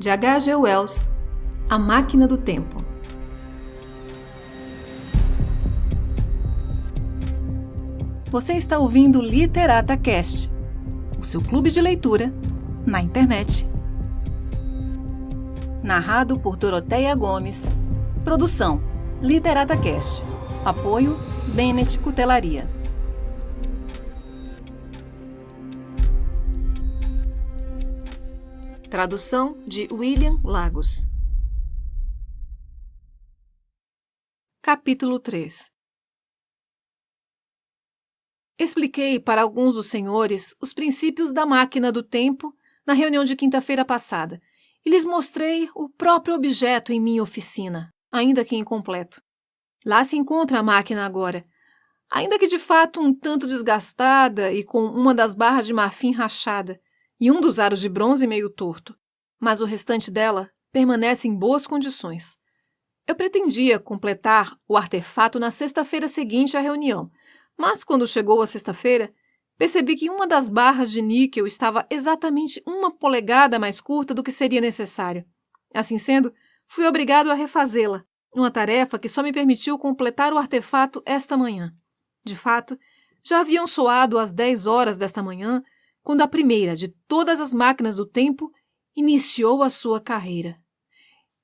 de H.G. Wells, A Máquina do Tempo. Você está ouvindo Literata Cast, o seu clube de leitura na internet. Narrado por Doroteia Gomes. Produção Literata Cast. Apoio Bennett Cutelaria. Tradução de William Lagos. Capítulo 3. Expliquei para alguns dos senhores os princípios da máquina do tempo na reunião de quinta-feira passada e lhes mostrei o próprio objeto em minha oficina, ainda que incompleto. Lá se encontra a máquina agora, ainda que de fato um tanto desgastada e com uma das barras de marfim rachada e um dos aros de bronze meio torto, mas o restante dela permanece em boas condições. Eu pretendia completar o artefato na sexta-feira seguinte à reunião, mas quando chegou a sexta-feira, percebi que uma das barras de níquel estava exatamente 1 polegada mais curta do que seria necessário. Assim sendo, fui obrigado a refazê-la, uma tarefa que só me permitiu completar o artefato esta manhã. De fato, já haviam soado as 10 horas desta manhã, quando a primeira de todas as máquinas do tempo iniciou a sua carreira.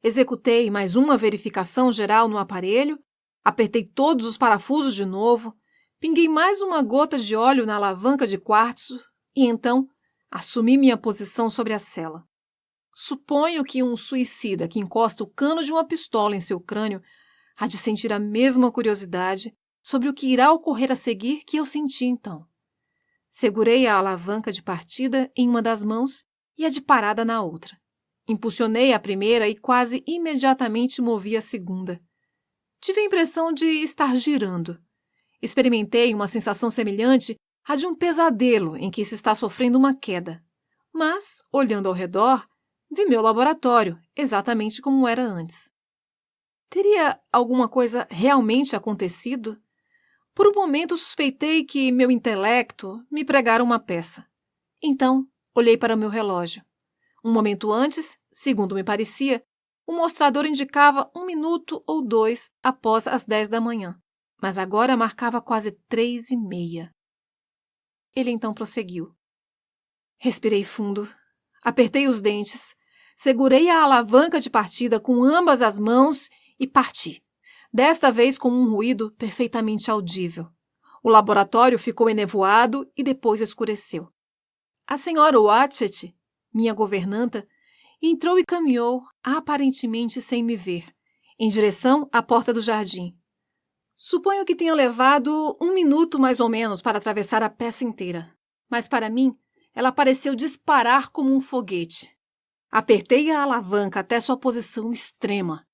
Executei mais uma verificação geral no aparelho, apertei todos os parafusos de novo, pinguei mais uma gota de óleo na alavanca de quartzo e então assumi minha posição sobre a cela. Suponho que um suicida que encosta o cano de uma pistola em seu crânio há de sentir a mesma curiosidade sobre o que irá ocorrer a seguir que eu senti então. Segurei a alavanca de partida em uma das mãos e a de parada na outra. Impulsionei a primeira e quase imediatamente movi a segunda. Tive a impressão de estar girando. Experimentei uma sensação semelhante à de um pesadelo em que se está sofrendo uma queda. Mas, olhando ao redor, vi meu laboratório exatamente como era antes. Teria alguma coisa realmente acontecido? Por um momento suspeitei que meu intelecto me pregara uma peça. Então, olhei para o meu relógio. Um momento antes, segundo me parecia, o mostrador indicava 1 minuto ou 2 após as 10 da manhã, mas agora marcava quase 3h30. Ele então prosseguiu. Respirei fundo, apertei os dentes, segurei a alavanca de partida com ambas as mãos e parti. Desta vez com um ruído perfeitamente audível. O laboratório ficou enevoado e depois escureceu. A senhora Watchet, minha governanta, entrou e caminhou, aparentemente sem me ver, em direção à porta do jardim. Suponho que tenha levado 1 minuto mais ou menos para atravessar a peça inteira, mas para mim ela pareceu disparar como um foguete. Apertei a alavanca até sua posição extrema.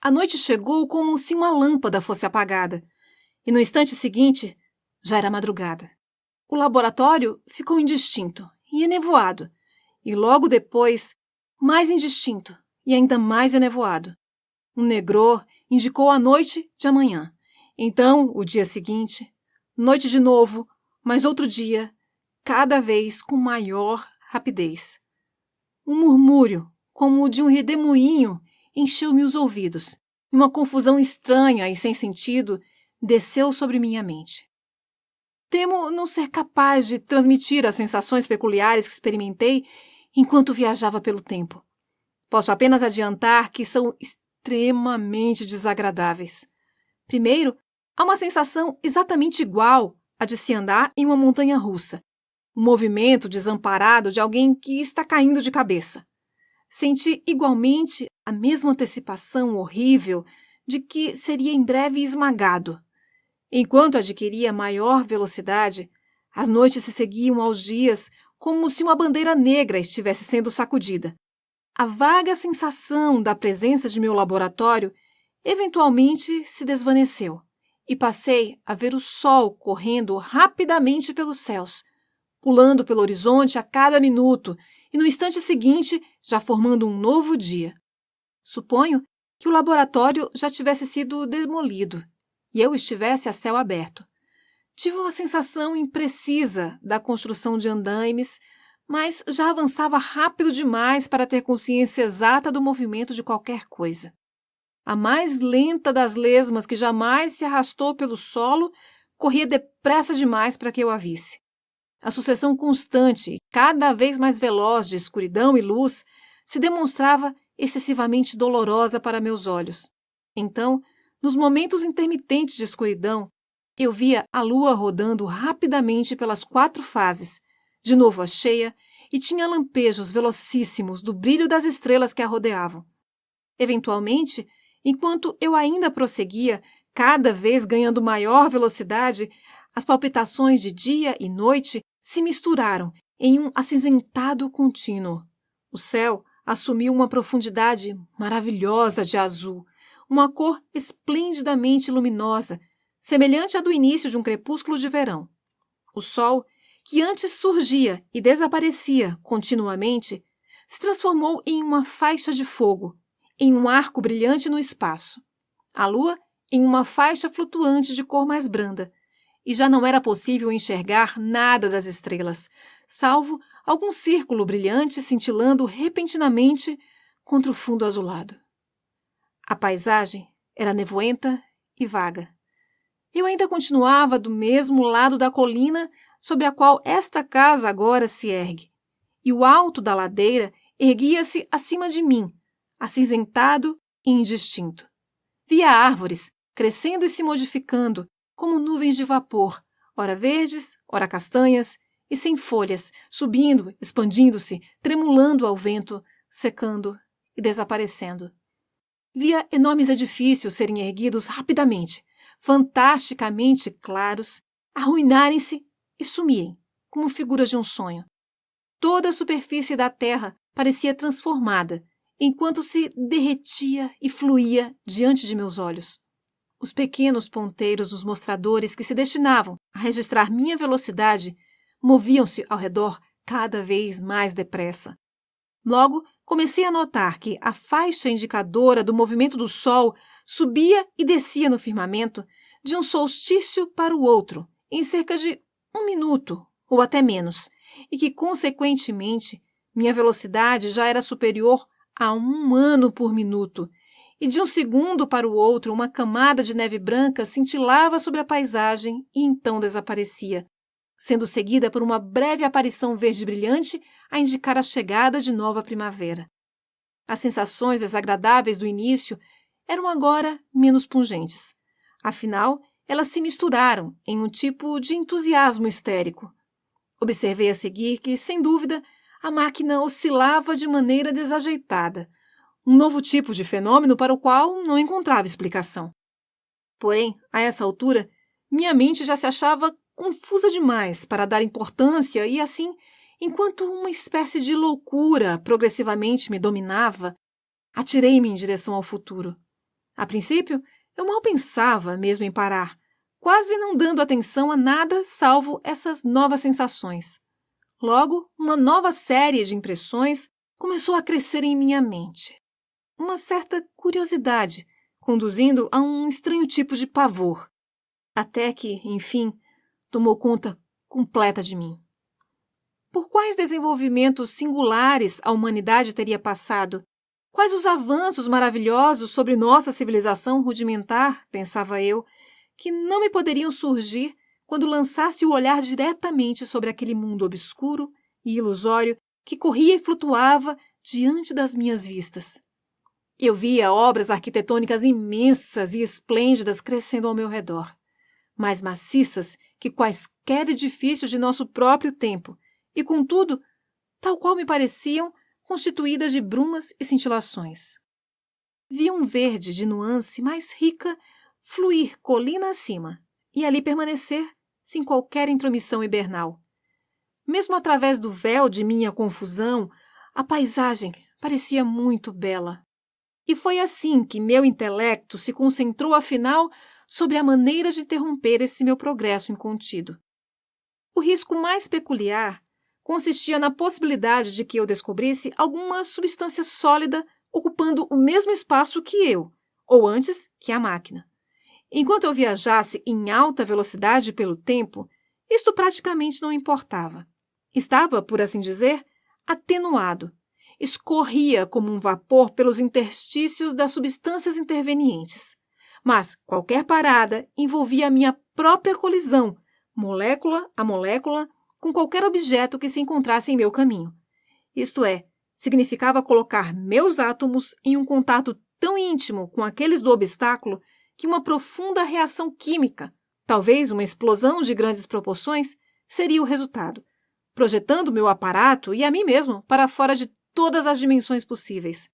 A noite chegou como se uma lâmpada fosse apagada, e no instante seguinte já era madrugada. O laboratório ficou indistinto e enevoado, e logo depois mais indistinto e ainda mais enevoado. Um negror indicou a noite de amanhã. Então, o dia seguinte, noite de novo, mas outro dia, cada vez com maior rapidez. Um murmúrio, como o de um redemoinho, encheu-me os ouvidos, e uma confusão estranha e sem sentido desceu sobre minha mente. Temo não ser capaz de transmitir as sensações peculiares que experimentei enquanto viajava pelo tempo. Posso apenas adiantar que são extremamente desagradáveis. Primeiro, há uma sensação exatamente igual à de se andar em uma montanha-russa, um movimento desamparado de alguém que está caindo de cabeça. Senti igualmente a mesma antecipação horrível de que seria em breve esmagado. Enquanto adquiria maior velocidade, as noites se seguiam aos dias como se uma bandeira negra estivesse sendo sacudida. A vaga sensação da presença de meu laboratório eventualmente se desvaneceu e passei a ver o sol correndo rapidamente pelos céus, pulando pelo horizonte a cada minuto e no instante seguinte já formando um novo dia. Suponho que o laboratório já tivesse sido demolido e eu estivesse a céu aberto. Tive uma sensação imprecisa da construção de andaimes, mas já avançava rápido demais para ter consciência exata do movimento de qualquer coisa. A mais lenta das lesmas que jamais se arrastou pelo solo corria depressa demais para que eu a visse. A sucessão constante e cada vez mais veloz de escuridão e luz se demonstrava excessivamente dolorosa para meus olhos. Então, nos momentos intermitentes de escuridão, eu via a lua rodando rapidamente pelas 4 fases, de novo a cheia, e tinha lampejos velocíssimos do brilho das estrelas que a rodeavam. Eventualmente, enquanto eu ainda prosseguia, cada vez ganhando maior velocidade, as palpitações de dia e noite se misturaram em um acinzentado contínuo. O céu assumiu uma profundidade maravilhosa de azul, uma cor esplendidamente luminosa, semelhante à do início de um crepúsculo de verão. O sol, que antes surgia e desaparecia continuamente, se transformou em uma faixa de fogo, em um arco brilhante no espaço. A lua em uma faixa flutuante de cor mais branda, e já não era possível enxergar nada das estrelas, salvo algum círculo brilhante cintilando repentinamente contra o fundo azulado. A paisagem era nevoenta e vaga. Eu ainda continuava do mesmo lado da colina sobre a qual esta casa agora se ergue, e o alto da ladeira erguia-se acima de mim, acinzentado e indistinto. Via árvores crescendo e se modificando, como nuvens de vapor, ora verdes, ora castanhas, e sem folhas, subindo, expandindo-se, tremulando ao vento, secando e desaparecendo. Via enormes edifícios serem erguidos rapidamente, fantasticamente claros, arruinarem-se e sumirem, como figuras de um sonho. Toda a superfície da terra parecia transformada, enquanto se derretia e fluía diante de meus olhos. Os pequenos ponteiros dos mostradores que se destinavam a registrar minha velocidade moviam-se ao redor cada vez mais depressa. Logo, comecei a notar que a faixa indicadora do movimento do Sol subia e descia no firmamento de um solstício para o outro, em cerca de 1 minuto, ou até menos, e que, consequentemente, minha velocidade já era superior a 1 ano por minuto, e de um segundo para o outro uma camada de neve branca cintilava sobre a paisagem e então desaparecia, sendo seguida por uma breve aparição verde brilhante a indicar a chegada de nova primavera. As sensações desagradáveis do início eram agora menos pungentes. Afinal, elas se misturaram em um tipo de entusiasmo histérico. Observei a seguir que, sem dúvida, a máquina oscilava de maneira desajeitada, um novo tipo de fenômeno para o qual não encontrava explicação. Porém, a essa altura, minha mente já se achava confusa demais para dar importância e, assim, enquanto uma espécie de loucura progressivamente me dominava, atirei-me em direção ao futuro. A princípio, eu mal pensava mesmo em parar, quase não dando atenção a nada salvo essas novas sensações. Logo, uma nova série de impressões começou a crescer em minha mente. Uma certa curiosidade, conduzindo a um estranho tipo de pavor, até que, enfim, tomou conta completa de mim. Por quais desenvolvimentos singulares a humanidade teria passado? Quais os avanços maravilhosos sobre nossa civilização rudimentar, pensava eu, que não me poderiam surgir quando lançasse o olhar diretamente sobre aquele mundo obscuro e ilusório que corria e flutuava diante das minhas vistas. Eu via obras arquitetônicas imensas e esplêndidas crescendo ao meu redor, mais maciças que quaisquer edifícios de nosso próprio tempo, e, contudo, tal qual me pareciam, constituídas de brumas e cintilações. Vi um verde de nuance mais rica fluir colina acima e ali permanecer sem qualquer intromissão hibernal. Mesmo através do véu de minha confusão, a paisagem parecia muito bela. E foi assim que meu intelecto se concentrou, afinal, sobre a maneira de interromper esse meu progresso incontido. O risco mais peculiar consistia na possibilidade de que eu descobrisse alguma substância sólida ocupando o mesmo espaço que eu, ou antes que a máquina. Enquanto eu viajasse em alta velocidade pelo tempo, isto praticamente não importava. Estava, por assim dizer, atenuado. Escorria como um vapor pelos interstícios das substâncias intervenientes. Mas qualquer parada envolvia a minha própria colisão, molécula a molécula, com qualquer objeto que se encontrasse em meu caminho. Isto é, significava colocar meus átomos em um contato tão íntimo com aqueles do obstáculo que uma profunda reação química, talvez uma explosão de grandes proporções, seria o resultado, projetando meu aparato e a mim mesmo para fora de todas as dimensões possíveis,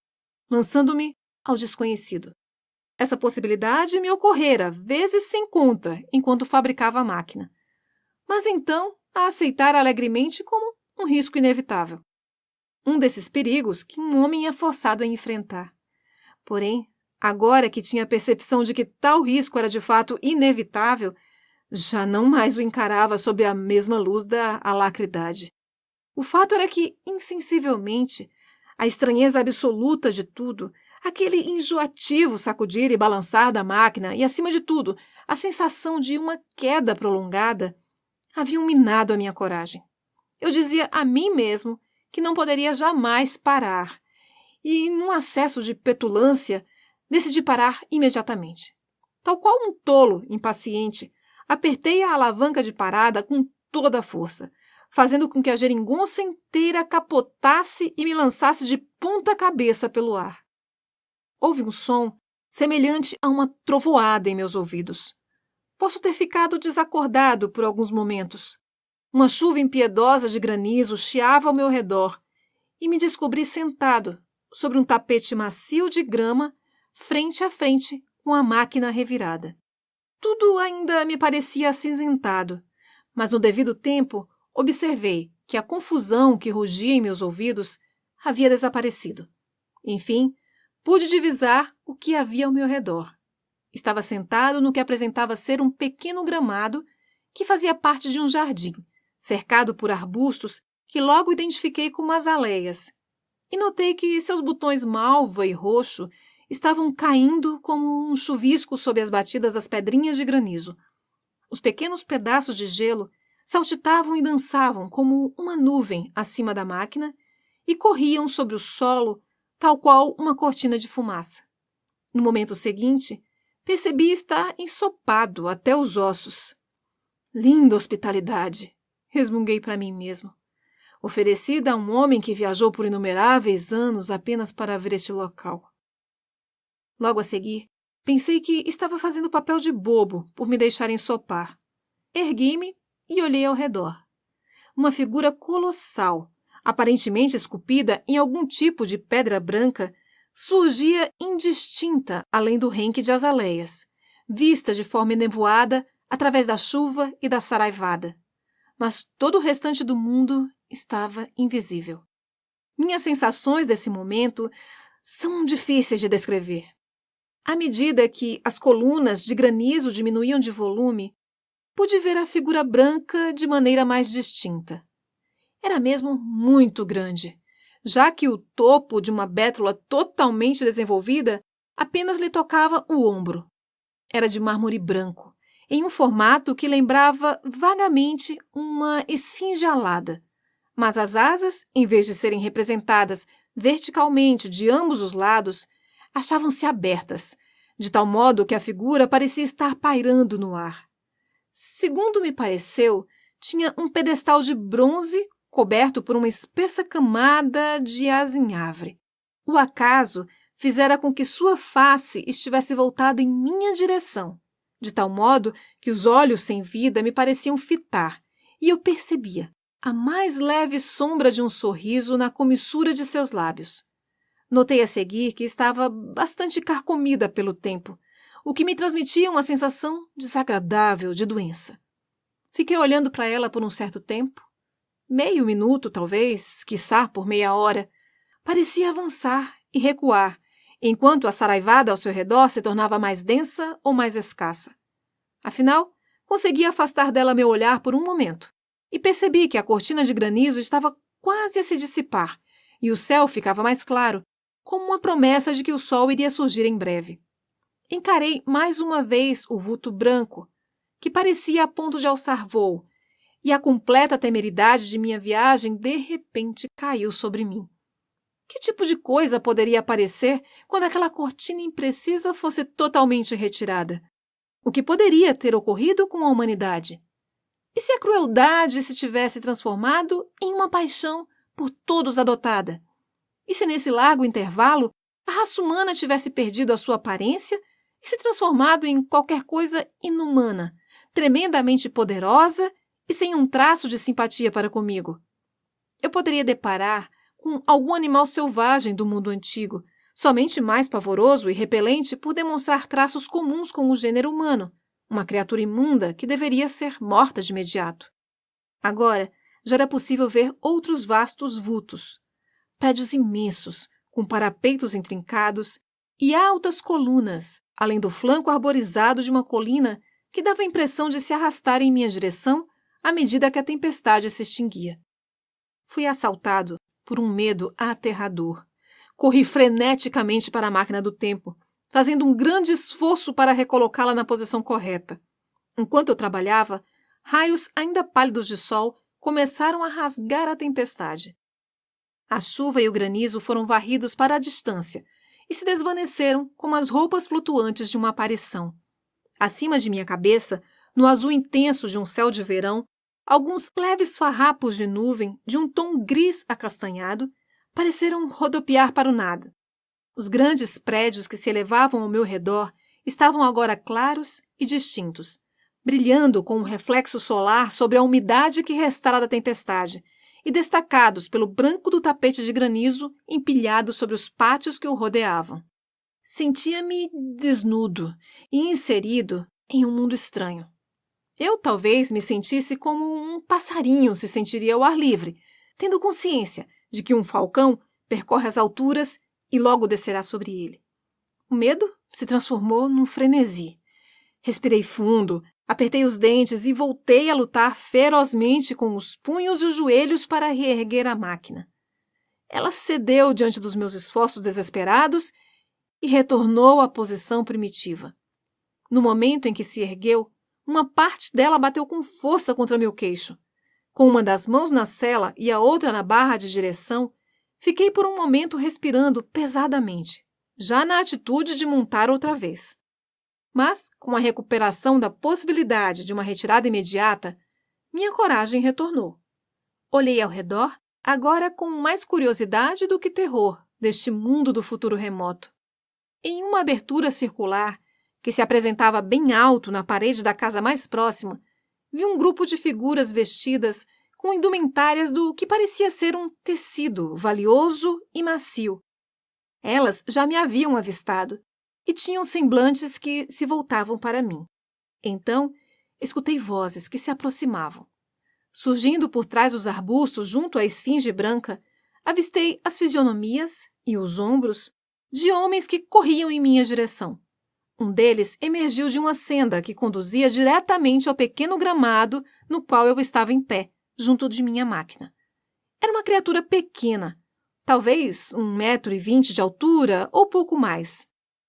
lançando-me ao desconhecido. Essa possibilidade me ocorrera vezes sem conta enquanto fabricava a máquina, mas então a aceitar alegremente como um risco inevitável. Um desses perigos que um homem é forçado a enfrentar. Porém, agora que tinha a percepção de que tal risco era de fato inevitável, já não mais o encarava sob a mesma luz da alacridade. O fato era que, insensivelmente, a estranheza absoluta de tudo, aquele enjoativo sacudir e balançar da máquina e, acima de tudo, a sensação de uma queda prolongada, haviam minado a minha coragem. Eu dizia a mim mesmo que não poderia jamais parar e, num acesso de petulância, decidi parar imediatamente. Tal qual um tolo impaciente, apertei a alavanca de parada com toda a força, fazendo com que a geringonça inteira capotasse e me lançasse de ponta cabeça pelo ar. Houve um som semelhante a uma trovoada em meus ouvidos. Posso ter ficado desacordado por alguns momentos. Uma chuva impiedosa de granizo chiava ao meu redor e me descobri sentado sobre um tapete macio de grama, frente a frente com a máquina revirada. Tudo ainda me parecia acinzentado, mas no devido tempo observei que a confusão que rugia em meus ouvidos havia desaparecido. Enfim, pude divisar o que havia ao meu redor. Estava sentado no que apresentava ser um pequeno gramado que fazia parte de um jardim, cercado por arbustos que logo identifiquei como azaleias, e notei que seus botões malva e roxo estavam caindo como um chuvisco sob as batidas das pedrinhas de granizo. Os pequenos pedaços de gelo saltitavam e dançavam como uma nuvem acima da máquina e corriam sobre o solo tal qual uma cortina de fumaça. No momento seguinte, percebi estar ensopado até os ossos. Linda hospitalidade, resmunguei para mim mesmo, oferecida a um homem que viajou por inumeráveis anos apenas para ver este local. Logo a seguir, pensei que estava fazendo papel de bobo por me deixar ensopar. Ergui-me e olhei ao redor. Uma figura colossal, aparentemente esculpida em algum tipo de pedra branca, surgia indistinta além do renque de azaleias, vista de forma enevoada através da chuva e da saraivada. Mas todo o restante do mundo estava invisível. Minhas sensações desse momento são difíceis de descrever. À medida que as colunas de granizo diminuíam de volume, pude ver a figura branca de maneira mais distinta. Era mesmo muito grande, já que o topo de uma bétula totalmente desenvolvida apenas lhe tocava o ombro. Era de mármore branco, em um formato que lembrava vagamente uma esfinge alada, mas as asas, em vez de serem representadas verticalmente de ambos os lados, achavam-se abertas, de tal modo que a figura parecia estar pairando no ar. Segundo me pareceu, tinha um pedestal de bronze coberto por uma espessa camada de azinhavre. O acaso fizera com que sua face estivesse voltada em minha direção, de tal modo que os olhos sem vida me pareciam fitar, e eu percebia a mais leve sombra de um sorriso na comissura de seus lábios. Notei a seguir que estava bastante carcomida pelo tempo, o que me transmitia uma sensação desagradável de doença. Fiquei olhando para ela por um certo tempo, meio minuto talvez, quiçá por meia hora. Parecia avançar e recuar, enquanto a saraivada ao seu redor se tornava mais densa ou mais escassa. Afinal, consegui afastar dela meu olhar por um momento e percebi que a cortina de granizo estava quase a se dissipar e o céu ficava mais claro, como uma promessa de que o sol iria surgir em breve. Encarei mais uma vez o vulto branco, que parecia a ponto de alçar voo, e a completa temeridade de minha viagem de repente caiu sobre mim. Que tipo de coisa poderia aparecer quando aquela cortina imprecisa fosse totalmente retirada? O que poderia ter ocorrido com a humanidade? E se a crueldade se tivesse transformado em uma paixão por todos adotada? E se nesse largo intervalo a raça humana tivesse perdido a sua aparência e se transformado em qualquer coisa inumana, tremendamente poderosa e sem um traço de simpatia para comigo? Eu poderia deparar com algum animal selvagem do mundo antigo, somente mais pavoroso e repelente por demonstrar traços comuns com o gênero humano, uma criatura imunda que deveria ser morta de imediato. Agora, já era possível ver outros vastos vultos, prédios imensos, com parapeitos intrincados e altas colunas, além do flanco arborizado de uma colina que dava a impressão de se arrastar em minha direção à medida que a tempestade se extinguia. Fui assaltado por um medo aterrador. Corri freneticamente para a máquina do tempo, fazendo um grande esforço para recolocá-la na posição correta. Enquanto eu trabalhava, raios ainda pálidos de sol começaram a rasgar a tempestade. A chuva e o granizo foram varridos para a distância e se desvaneceram como as roupas flutuantes de uma aparição. Acima de minha cabeça, no azul intenso de um céu de verão, alguns leves farrapos de nuvem de um tom gris acastanhado pareceram rodopiar para o nada. Os grandes prédios que se elevavam ao meu redor estavam agora claros e distintos, brilhando com um reflexo solar sobre a umidade que restara da tempestade e destacados pelo branco do tapete de granizo empilhado sobre os pátios que o rodeavam. Sentia-me desnudo e inserido em um mundo estranho. Eu talvez me sentisse como um passarinho se sentiria ao ar livre, tendo consciência de que um falcão percorre as alturas e logo descerá sobre ele. O medo se transformou num frenesi. Respirei fundo, apertei os dentes e voltei a lutar ferozmente com os punhos e os joelhos para reerguer a máquina. Ela cedeu diante dos meus esforços desesperados e retornou à posição primitiva. No momento em que se ergueu, uma parte dela bateu com força contra meu queixo. Com uma das mãos na sela e a outra na barra de direção, fiquei por um momento respirando pesadamente, já na atitude de montar outra vez. Mas, com a recuperação da possibilidade de uma retirada imediata, minha coragem retornou. Olhei ao redor, agora com mais curiosidade do que terror deste mundo do futuro remoto. Em uma abertura circular, que se apresentava bem alto na parede da casa mais próxima, vi um grupo de figuras vestidas com indumentárias do que parecia ser um tecido valioso e macio. Elas já me haviam avistado e tinham semblantes que se voltavam para mim. Então, escutei vozes que se aproximavam. Surgindo por trás dos arbustos junto à esfinge branca, avistei as fisionomias e os ombros de homens que corriam em minha direção. Um deles emergiu de uma senda que conduzia diretamente ao pequeno gramado no qual eu estava em pé, junto de minha máquina. Era uma criatura pequena, talvez 1,20 m de altura ou pouco mais,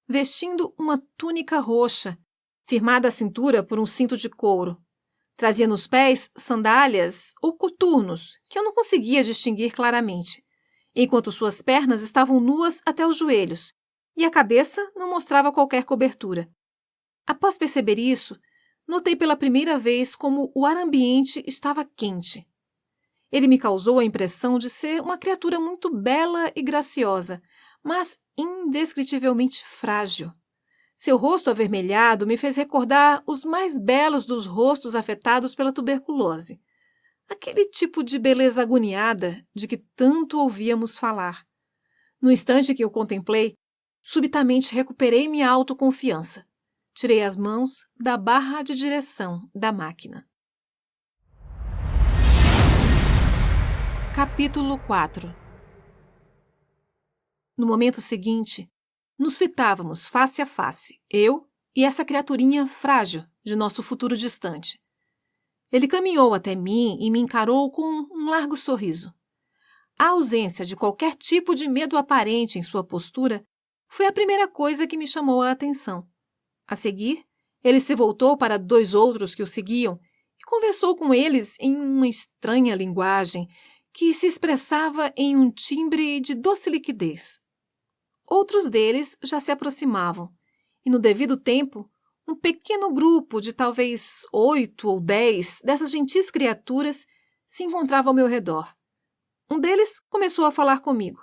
vestindo uma túnica roxa, firmada à cintura por um cinto de couro. Trazia nos pés sandálias ou coturnos, que eu não conseguia distinguir claramente, enquanto suas pernas estavam nuas até os joelhos, e a cabeça não mostrava qualquer cobertura. Após perceber isso, notei pela primeira vez como o ar ambiente estava quente. Ele me causou a impressão de ser uma criatura muito bela e graciosa, mas indescritivelmente frágil. Seu rosto avermelhado me fez recordar os mais belos dos rostos afetados pela tuberculose. Aquele tipo de beleza agoniada de que tanto ouvíamos falar. No instante que o contemplei, subitamente recuperei minha autoconfiança. Tirei as mãos da barra de direção da máquina. Capítulo 4. No momento seguinte, nos fitávamos face a face, eu e essa criaturinha frágil de nosso futuro distante. Ele caminhou até mim e me encarou com um largo sorriso. A ausência de qualquer tipo de medo aparente em sua postura foi a primeira coisa que me chamou a atenção. A seguir, ele se voltou para 2 outros que o seguiam e conversou com eles em uma estranha linguagem que se expressava em um timbre de doce liquidez. Outros deles já se aproximavam, e no devido tempo, um pequeno grupo de talvez 8 ou 10 dessas gentis criaturas se encontrava ao meu redor. Um deles começou a falar comigo.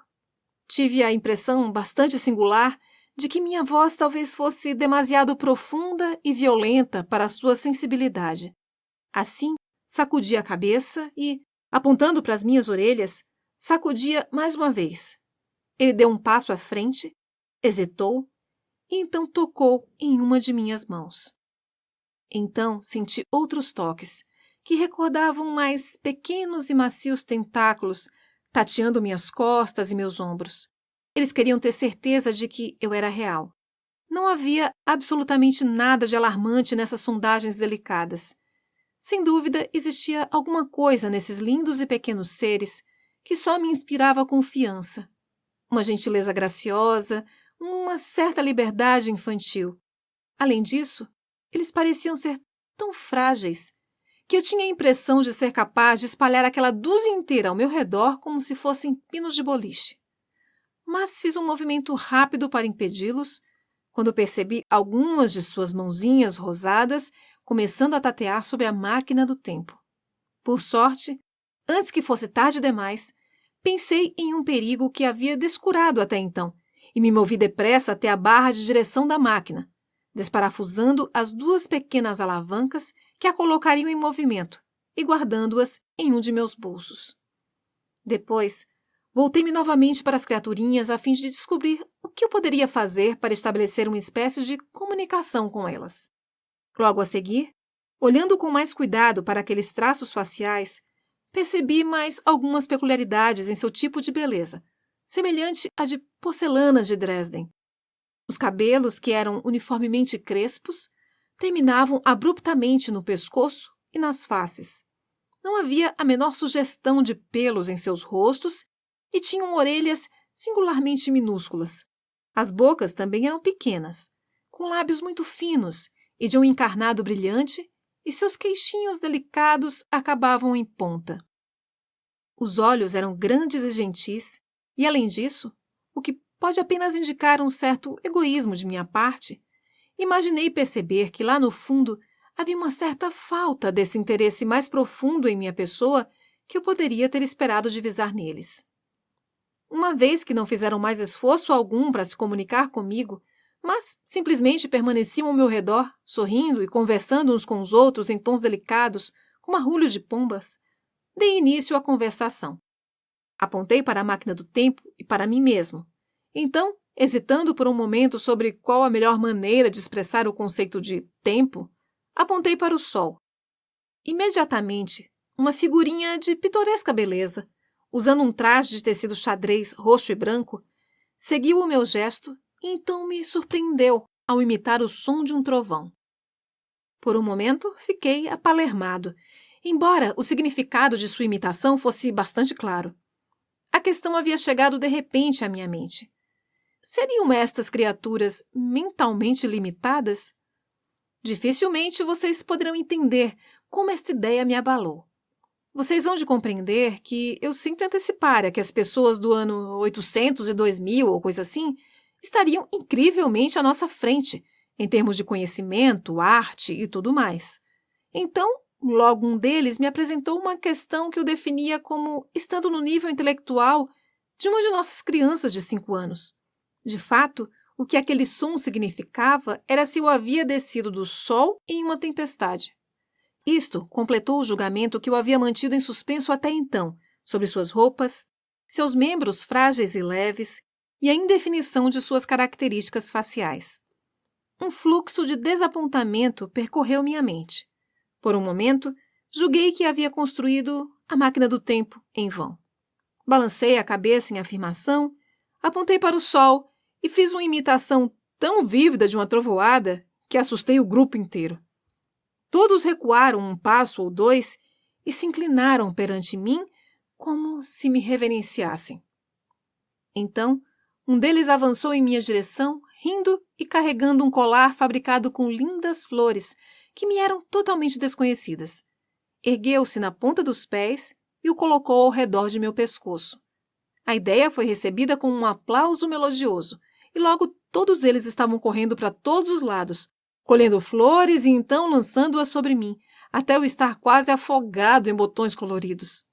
Tive a impressão bastante singular de que minha voz talvez fosse demasiado profunda e violenta para a sua sensibilidade. Assim, sacudia a cabeça e, apontando para as minhas orelhas, sacudia mais uma vez. Ele deu um passo à frente, hesitou e então tocou em uma de minhas mãos. Então senti outros toques, que recordavam mais pequenos e macios tentáculos tateando minhas costas e meus ombros. Eles queriam ter certeza de que eu era real. Não havia absolutamente nada de alarmante nessas sondagens delicadas. Sem dúvida, existia alguma coisa nesses lindos e pequenos seres que só me inspirava confiança. Uma gentileza graciosa, uma certa liberdade infantil. Além disso, eles pareciam ser tão frágeis que eu tinha a impressão de ser capaz de espalhar aquela dúzia inteira ao meu redor como se fossem pinos de boliche. Mas fiz um movimento rápido para impedi-los, quando percebi algumas de suas mãozinhas rosadas começando a tatear sobre a máquina do tempo. Por sorte, antes que fosse tarde demais, pensei em um perigo que havia descurado até então e me movi depressa até a barra de direção da máquina, desparafusando as 2 pequenas alavancas que a colocariam em movimento e guardando-as em um de meus bolsos. Depois, voltei-me novamente para as criaturinhas a fim de descobrir o que eu poderia fazer para estabelecer uma espécie de comunicação com elas. Logo a seguir, olhando com mais cuidado para aqueles traços faciais, percebi mais algumas peculiaridades em seu tipo de beleza, semelhante à de porcelanas de Dresden. Os cabelos, que eram uniformemente crespos, terminavam abruptamente no pescoço e nas faces. Não havia a menor sugestão de pelos em seus rostos e tinham orelhas singularmente minúsculas. As bocas também eram pequenas, com lábios muito finos e de um encarnado brilhante, e seus queixinhos delicados acabavam em ponta. Os olhos eram grandes e gentis, e, além disso, o que pode apenas indicar um certo egoísmo de minha parte, imaginei perceber que lá no fundo havia uma certa falta desse interesse mais profundo em minha pessoa que eu poderia ter esperado divisar neles. Uma vez que não fizeram mais esforço algum para se comunicar comigo, mas simplesmente permaneciam ao meu redor, sorrindo e conversando uns com os outros em tons delicados, como arrulhos de pombas, dei início à conversação. Apontei para a máquina do tempo e para mim mesmo. Então, hesitando por um momento sobre qual a melhor maneira de expressar o conceito de tempo, apontei para o sol. Imediatamente, uma figurinha de pitoresca beleza, usando um traje de tecido xadrez roxo e branco, seguiu o meu gesto e então me surpreendeu ao imitar o som de um trovão. Por um momento, fiquei apalermado, embora o significado de sua imitação fosse bastante claro. A questão havia chegado de repente à minha mente. Seriam estas criaturas mentalmente limitadas? Dificilmente vocês poderão entender como esta ideia me abalou. Vocês hão de compreender que eu sempre antecipara que as pessoas do ano 800 e 2000 ou coisa assim estariam incrivelmente à nossa frente, em termos de conhecimento, arte e tudo mais. Então, logo um deles me apresentou uma questão que eu definia como estando no nível intelectual de uma de nossas crianças de 5 anos. De fato, o que aquele som significava era se eu havia descido do sol em uma tempestade. Isto completou o julgamento que eu havia mantido em suspenso até então, sobre suas roupas, seus membros frágeis e leves e a indefinição de suas características faciais. Um fluxo de desapontamento percorreu minha mente. Por um momento, julguei que havia construído a máquina do tempo em vão. Balancei a cabeça em afirmação, apontei para o sol e fiz uma imitação tão vívida de uma trovoada que assustei o grupo inteiro. Todos recuaram um passo ou 2 e se inclinaram perante mim como se me reverenciassem. Então, um deles avançou em minha direção, rindo e carregando um colar fabricado com lindas flores que me eram totalmente desconhecidas. Ergueu-se na ponta dos pés e o colocou ao redor de meu pescoço. A ideia foi recebida com um aplauso melodioso, e logo todos eles estavam correndo para todos os lados, colhendo flores e então lançando-as sobre mim, até eu estar quase afogado em botões coloridos.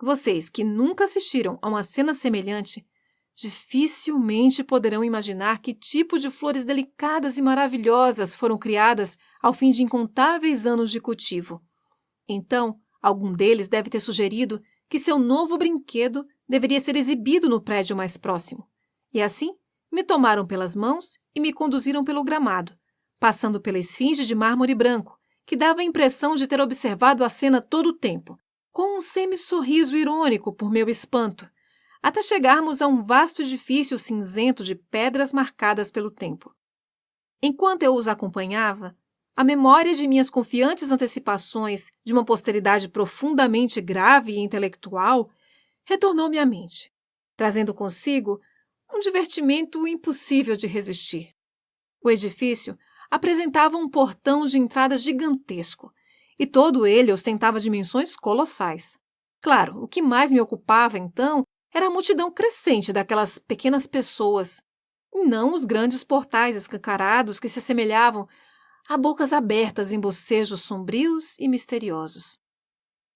Vocês que nunca assistiram a uma cena semelhante, dificilmente poderão imaginar que tipo de flores delicadas e maravilhosas foram criadas ao fim de incontáveis anos de cultivo. Então, algum deles deve ter sugerido que seu novo brinquedo deveria ser exibido no prédio mais próximo. E assim, me tomaram pelas mãos e me conduziram pelo gramado, passando pela esfinge de mármore branco, que dava a impressão de ter observado a cena todo o tempo, com um semi-sorriso irônico por meu espanto, até chegarmos a um vasto edifício cinzento de pedras marcadas pelo tempo. Enquanto eu os acompanhava, a memória de minhas confiantes antecipações de uma posteridade profundamente grave e intelectual retornou-me à mente, trazendo consigo um divertimento impossível de resistir. O edifício apresentava um portão de entrada gigantesco, e todo ele ostentava dimensões colossais. Claro, o que mais me ocupava, então, era a multidão crescente daquelas pequenas pessoas, e não os grandes portais escancarados que se assemelhavam a bocas abertas em bocejos sombrios e misteriosos.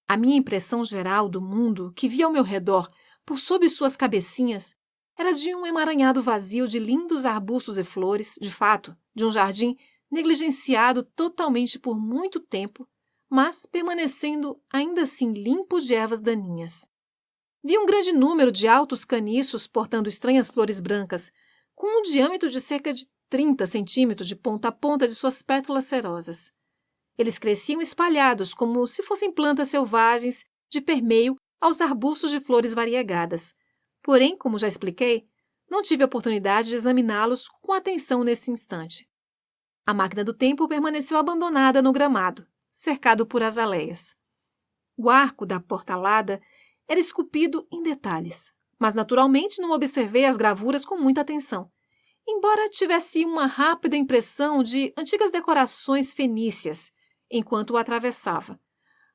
A minha impressão geral do mundo que via ao meu redor por sob suas cabecinhas era de um emaranhado vazio de lindos arbustos e flores, de fato, de um jardim negligenciado totalmente por muito tempo, mas permanecendo ainda assim limpo de ervas daninhas. Vi um grande número de altos caniços portando estranhas flores brancas, com um diâmetro de cerca de 30 centímetros de ponta a ponta de suas pétalas cerosas. Eles cresciam espalhados como se fossem plantas selvagens de permeio aos arbustos de flores variegadas. Porém, como já expliquei, não tive a oportunidade de examiná-los com atenção nesse instante. A máquina do tempo permaneceu abandonada no gramado, cercado por azaleias. O arco da portalada era esculpido em detalhes, mas naturalmente não observei as gravuras com muita atenção, embora tivesse uma rápida impressão de antigas decorações fenícias enquanto o atravessava.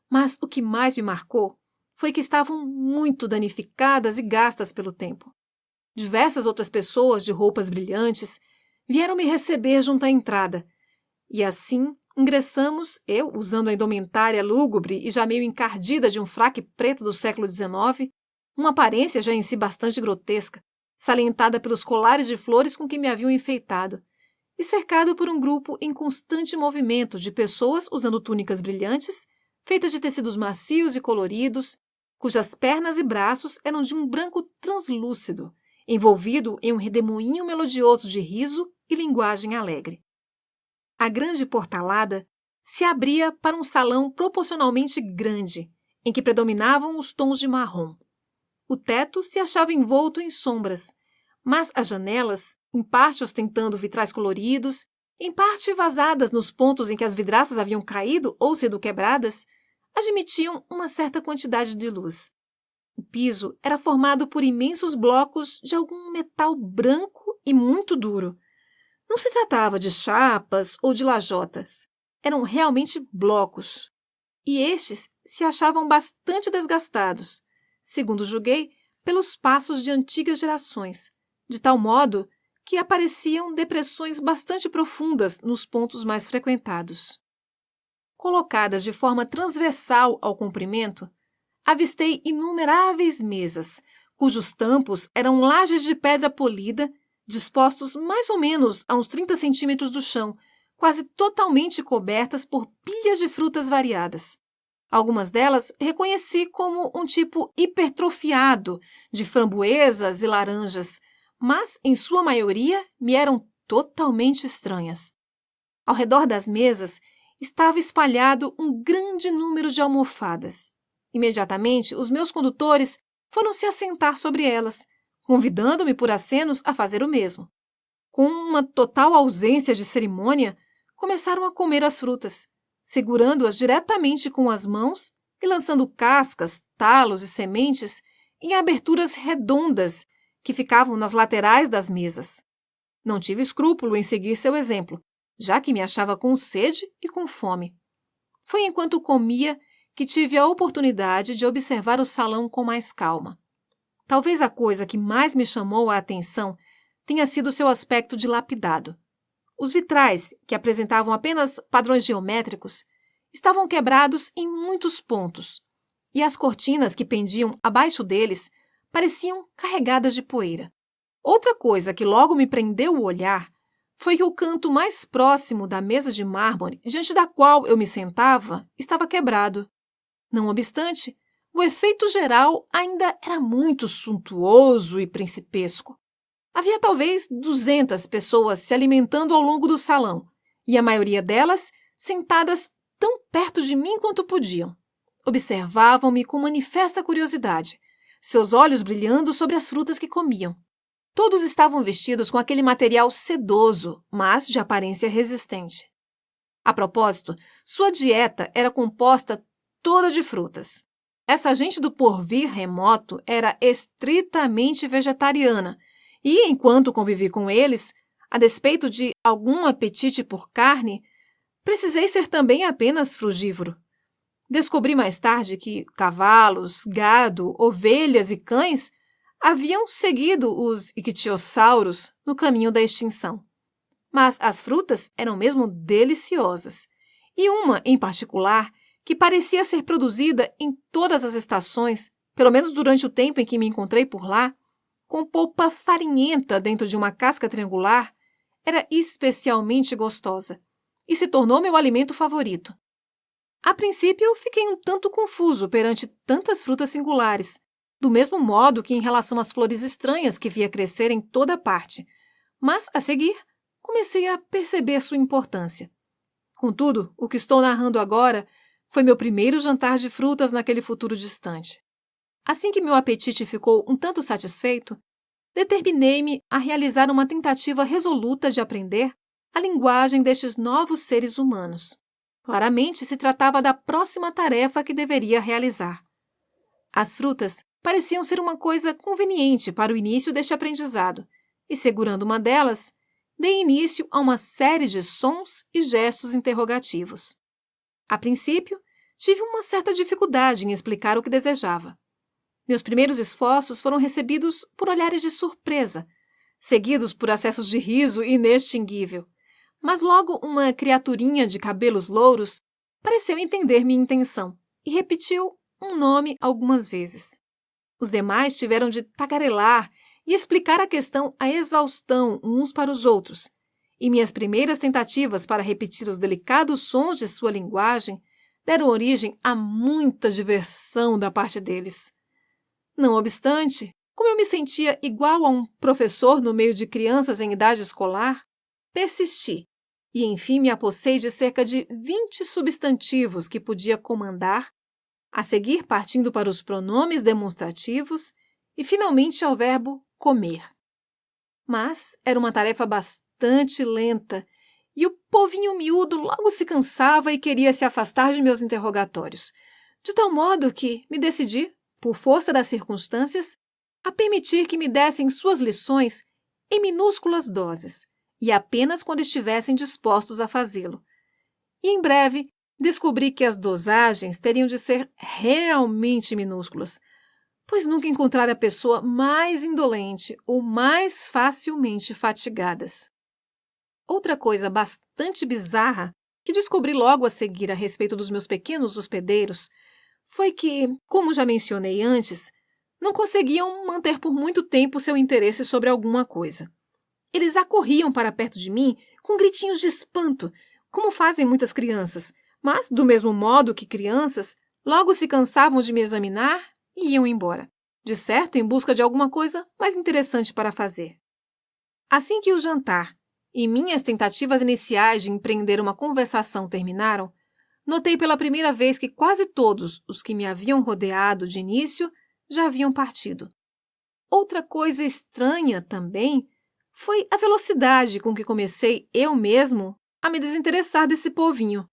Mas o que mais me marcou foi que estavam muito danificadas e gastas pelo tempo. Diversas outras pessoas de roupas brilhantes vieram me receber junto à entrada, e assim ingressamos, eu usando a indumentária lúgubre e já meio encardida de um fraque preto do século XIX, uma aparência já em si bastante grotesca, salientada pelos colares de flores com que me haviam enfeitado, e cercado por um grupo em constante movimento de pessoas usando túnicas brilhantes, feitas de tecidos macios e coloridos, cujas pernas e braços eram de um branco translúcido, envolvido em um redemoinho melodioso de riso e linguagem alegre. A grande portalada se abria para um salão proporcionalmente grande, em que predominavam os tons de marrom. O teto se achava envolto em sombras, mas as janelas, em parte ostentando vitrais coloridos, em parte vazadas nos pontos em que as vidraças haviam caído ou sido quebradas, admitiam uma certa quantidade de luz. O piso era formado por imensos blocos de algum metal branco e muito duro. Não se tratava de chapas ou de lajotas. Eram realmente blocos. E estes se achavam bastante desgastados, segundo julguei, pelos passos de antigas gerações, de tal modo que apareciam depressões bastante profundas nos pontos mais frequentados. Colocadas de forma transversal ao comprimento, avistei inumeráveis mesas, cujos tampos eram lajes de pedra polida, dispostos mais ou menos a uns 30 centímetros do chão, quase totalmente cobertas por pilhas de frutas variadas. Algumas delas reconheci como um tipo hipertrofiado de framboesas e laranjas, mas, em sua maioria, me eram totalmente estranhas. Ao redor das mesas estava espalhado um grande número de almofadas. Imediatamente, os meus condutores foram se assentar sobre elas, convidando-me por acenos a fazer o mesmo. Com uma total ausência de cerimônia, começaram a comer as frutas, segurando-as diretamente com as mãos e lançando cascas, talos e sementes em aberturas redondas que ficavam nas laterais das mesas. Não tive escrúpulo em seguir seu exemplo, já que me achava com sede e com fome. Foi enquanto comia que tive a oportunidade de observar o salão com mais calma. Talvez a coisa que mais me chamou a atenção tenha sido seu aspecto dilapidado. Os vitrais, que apresentavam apenas padrões geométricos, estavam quebrados em muitos pontos, e as cortinas que pendiam abaixo deles pareciam carregadas de poeira. Outra coisa que logo me prendeu o olhar foi que o canto mais próximo da mesa de mármore, diante da qual eu me sentava, estava quebrado. Não obstante, o efeito geral ainda era muito suntuoso e principesco. Havia talvez 200 pessoas se alimentando ao longo do salão, e a maioria delas sentadas tão perto de mim quanto podiam. Observavam-me com manifesta curiosidade, seus olhos brilhando sobre as frutas que comiam. Todos estavam vestidos com aquele material sedoso, mas de aparência resistente. A propósito, sua dieta era composta toda de frutas. Essa gente do porvir remoto era estritamente vegetariana, e, enquanto convivi com eles, a despeito de algum apetite por carne, precisei ser também apenas frugívoro. Descobri mais tarde que cavalos, gado, ovelhas e cães haviam seguido os ictiossauros no caminho da extinção. Mas as frutas eram mesmo deliciosas, e uma, em particular, que parecia ser produzida em todas as estações, pelo menos durante o tempo em que me encontrei por lá, com polpa farinhenta dentro de uma casca triangular, era especialmente gostosa e se tornou meu alimento favorito. A princípio, fiquei um tanto confuso perante tantas frutas singulares, do mesmo modo que em relação às flores estranhas que via crescer em toda parte, mas, a seguir, comecei a perceber sua importância. Contudo, o que estou narrando agora foi meu primeiro jantar de frutas naquele futuro distante. Assim que meu apetite ficou um tanto satisfeito, determinei-me a realizar uma tentativa resoluta de aprender a linguagem destes novos seres humanos. Claramente se tratava da próxima tarefa que deveria realizar. As frutas pareciam ser uma coisa conveniente para o início deste aprendizado, e segurando uma delas, dei início a uma série de sons e gestos interrogativos. A princípio, tive uma certa dificuldade em explicar o que desejava. Meus primeiros esforços foram recebidos por olhares de surpresa, seguidos por acessos de riso inextinguível. Mas logo uma criaturinha de cabelos louros pareceu entender minha intenção e repetiu um nome algumas vezes. Os demais tiveram de tagarelar e explicar a questão à exaustão uns para os outros, e minhas primeiras tentativas para repetir os delicados sons de sua linguagem deram origem a muita diversão da parte deles. Não obstante, como eu me sentia igual a um professor no meio de crianças em idade escolar, persisti e, enfim, me apossei de cerca de 20 substantivos que podia comandar, a seguir partindo para os pronomes demonstrativos e, finalmente, ao verbo comer. Mas era uma tarefa bastante lenta e o povinho miúdo logo se cansava e queria se afastar de meus interrogatórios, de tal modo que me decidi, por força das circunstâncias, a permitir que me dessem suas lições em minúsculas doses, e apenas quando estivessem dispostos a fazê-lo. E em breve descobri que as dosagens teriam de ser realmente minúsculas, pois nunca encontrara pessoa mais indolente ou mais facilmente fatigadas. Outra coisa bastante bizarra que descobri logo a seguir a respeito dos meus pequenos hospedeiros foi que, como já mencionei antes, não conseguiam manter por muito tempo seu interesse sobre alguma coisa. Eles acorriam para perto de mim com gritinhos de espanto, como fazem muitas crianças, mas, do mesmo modo que crianças, logo se cansavam de me examinar e iam embora, de certo em busca de alguma coisa mais interessante para fazer. Assim que o jantar e minhas tentativas iniciais de empreender uma conversação terminaram, notei pela primeira vez que quase todos os que me haviam rodeado de início já haviam partido. Outra coisa estranha também foi a velocidade com que comecei eu mesmo a me desinteressar desse povinho.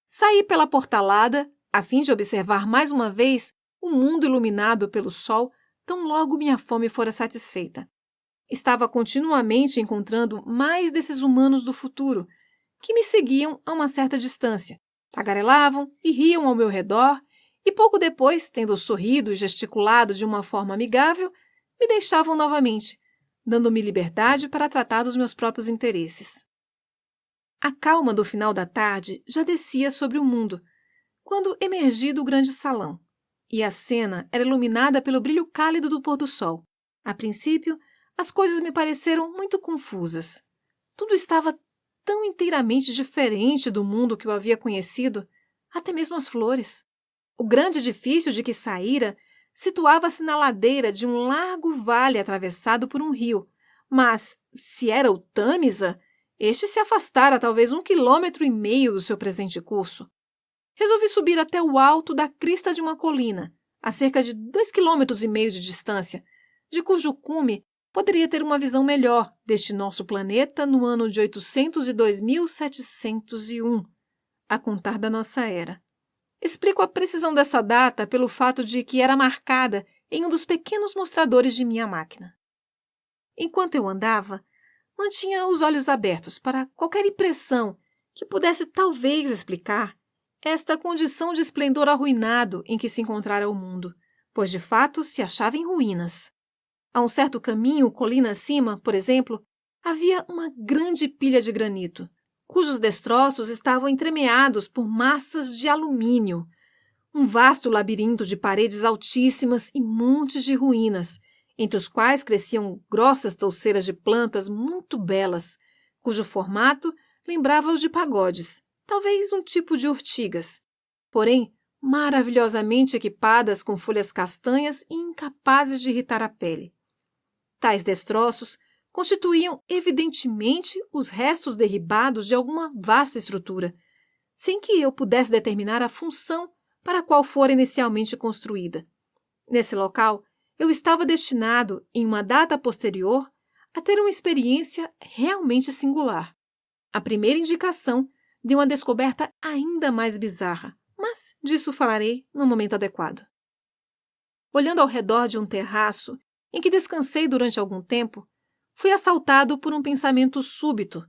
Saí pela portalada, a fim de observar mais uma vez o mundo iluminado pelo sol, tão logo minha fome fora satisfeita. Estava continuamente encontrando mais desses humanos do futuro, que me seguiam a uma certa distância, tagarelavam e riam ao meu redor e pouco depois, tendo sorrido e gesticulado de uma forma amigável, me deixavam novamente, dando-me liberdade para tratar dos meus próprios interesses. A calma do final da tarde já descia sobre o mundo, quando emergi do grande salão, e a cena era iluminada pelo brilho cálido do pôr-do-sol. A princípio, as coisas me pareceram muito confusas. Tudo estava tão inteiramente diferente do mundo que eu havia conhecido, até mesmo as flores. O grande edifício de que saíra situava-se na ladeira de um largo vale atravessado por um rio, mas, se era o Tâmisa, este se afastara talvez 1,5 km do seu presente curso. Resolvi subir até o alto da crista de uma colina, a cerca de 2,5 km de distância, de cujo cume poderia ter uma visão melhor deste nosso planeta no ano de 802.701, a contar da nossa era. Explico a precisão dessa data pelo fato de que era marcada em um dos pequenos mostradores de minha máquina. Enquanto eu andava, mantinha os olhos abertos para qualquer impressão que pudesse talvez explicar esta condição de esplendor arruinado em que se encontrara o mundo, pois de fato se achava em ruínas. A um certo caminho, colina acima, por exemplo, havia uma grande pilha de granito, cujos destroços estavam entremeados por massas de alumínio, um vasto labirinto de paredes altíssimas e montes de ruínas, entre os quais cresciam grossas touceiras de plantas muito belas, cujo formato lembrava o de pagodes, talvez um tipo de urtigas, porém maravilhosamente equipadas com folhas castanhas e incapazes de irritar a pele. Tais destroços constituíam evidentemente os restos derribados de alguma vasta estrutura, sem que eu pudesse determinar a função para a qual fora inicialmente construída. Nesse local, eu estava destinado, em uma data posterior, a ter uma experiência realmente singular. A primeira indicação de uma descoberta ainda mais bizarra, mas disso falarei no momento adequado. Olhando ao redor de um terraço em que descansei durante algum tempo, fui assaltado por um pensamento súbito,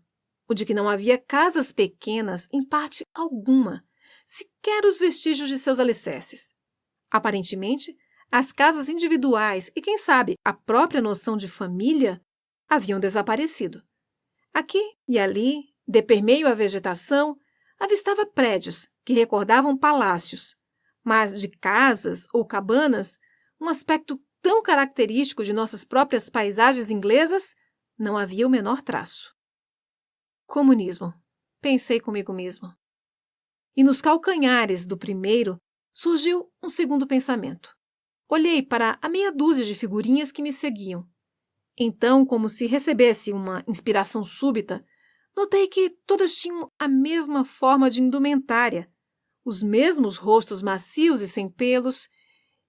o de que não havia casas pequenas em parte alguma, sequer os vestígios de seus alicerces. Aparentemente, as casas individuais e, quem sabe, a própria noção de família haviam desaparecido. Aqui e ali, de permeio à vegetação, avistava prédios que recordavam palácios, mas de casas ou cabanas, um aspecto tão característico de nossas próprias paisagens inglesas, não havia o menor traço. Comunismo, pensei comigo mesmo. E nos calcanhares do primeiro surgiu um segundo pensamento. Olhei para a meia dúzia de figurinhas que me seguiam. Então, como se recebesse uma inspiração súbita, notei que todas tinham a mesma forma de indumentária, os mesmos rostos macios e sem pelos,